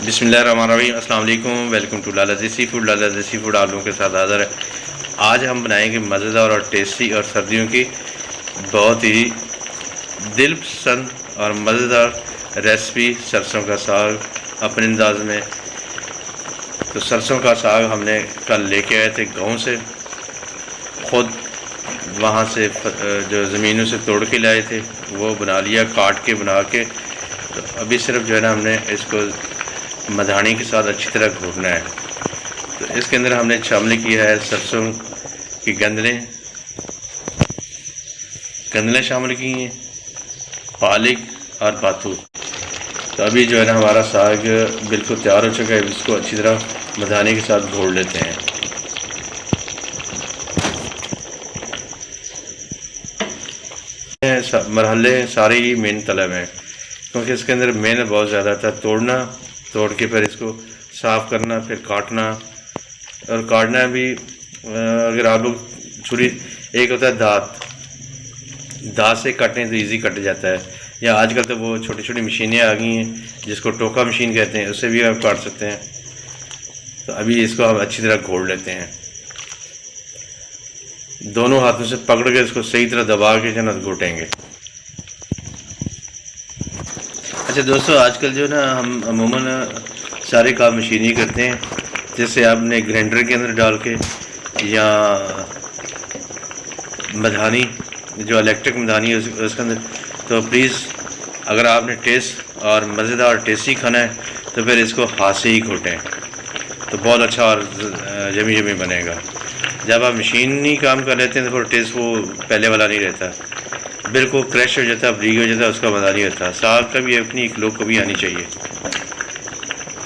बिस्मिल्लाहिर्रहमानिर्रहीम, अस्सलाम वालेकुम। वेलकम टू लाला देसी फूड। लाला देसी फूड आप लोगों के साथ हाज़िर है। आज हम बनाएंगे मज़ेदार और टेस्टी और सर्दियों की बहुत ही दिल पसंद और मज़ेदार रेसिपी सरसों का साग अपने अंदाज में। तो सरसों का साग हमने कल लेके आए थे गाँव से, ख़ुद वहाँ से जो ज़मीनों से तोड़ के लाए थे वो बना लिया, काट के बना के। तो अभी सिर्फ जो है ना हमने इसको मधानी के साथ अच्छी तरह घोटना है। तो इसके अंदर हमने शामिल किया है सरसों की गंदलें शामिल की हैं, पालक और बाथू। तो अभी जो है ना हमारा साग बिल्कुल तैयार हो चुका है। इसको अच्छी तरह मधानी के साथ घोट लेते हैं। मरहले सारे ही मेहनत तलब हैं, क्योंकि इसके अंदर मेहनत बहुत ज़्यादा था। तोड़ के फिर इसको साफ़ करना, फिर काटना, और काटना भी अगर आप लोग छुरी, एक होता है दांत से काटें तो इजी कट जाता है, या आजकल तो वो छोटी छोटी मशीनें आ गई हैं जिसको टोका मशीन कहते हैं, उससे भी आप काट सकते हैं। तो अभी इसको हम अच्छी तरह घोट लेते हैं। दोनों हाथों से पकड़ के इसको सही तरह दबा के जन्नत घोटेंगे। अच्छा दोस्तों, आजकल जो ना हम अमूमन सारे काम मशीन ही करते हैं। जैसे आपने ग्राइंडर के अंदर डाल के, या मधानी जो इलेक्ट्रिक मधानी है उसके अंदर, तो प्लीज़ अगर आपने टेस्ट और मज़ेदार टेस्टी खाना है तो फिर इसको हाथ से ही घोटें, तो बहुत अच्छा और जमी जमी बनेगा। जब आप मशीनी काम कर लेते हैं तो फिर टेस्ट वो पहले वाला नहीं रहता, बिल्कुल क्रैश हो जाता है, ब्रीक हो जाता है, उसका मज़ा नहीं आता। साग का भी अपनी एक लोग को भी आनी चाहिए,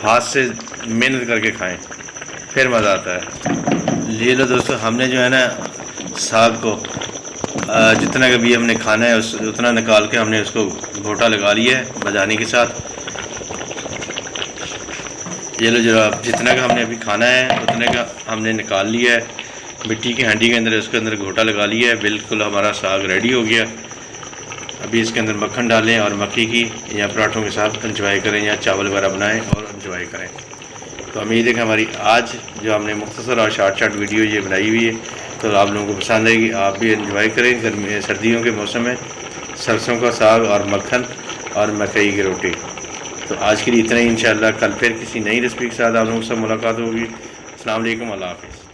हाथ से मेहनत करके खाएं, फिर मज़ा आता है। ये लो दोस्तों, हमने जो है ना साग को जितना कभी हमने खाना है उतना निकाल के हमने उसको घोटा लगा लिया है मधानी के साथ। ये लो, जो जितना का हमने अभी खाना है उतने का हमने निकाल लिया है मिट्टी की हांडी के अंदर, उसके अंदर घोटा लगा लिया है। बिल्कुल हमारा साग रेडी हो गया। अभी इसके अंदर मक्खन डालें और मक्की की या पराठों के साथ एंजॉय करें, या चावल वगैरह बनाएं और एंजॉय करें। तो उम्मीद है कि हमारी आज जो हमने मुख्तसर और शार्ट वीडियो ये बनाई हुई है तो आप लोगों को पसंद आएगी। आप भी एंजॉय करें गर्मी सर्दियों के मौसम में सरसों का साग और मक्खन और मकई की रोटी। तो आज के लिए इतना ही। इंशाअल्लाह कल फिर किसी नई रेसिपी के साथ आप लोगों से मुलाकात होगी। अस्सलाम वालेकुम, अल्लाह हाफ़िज़।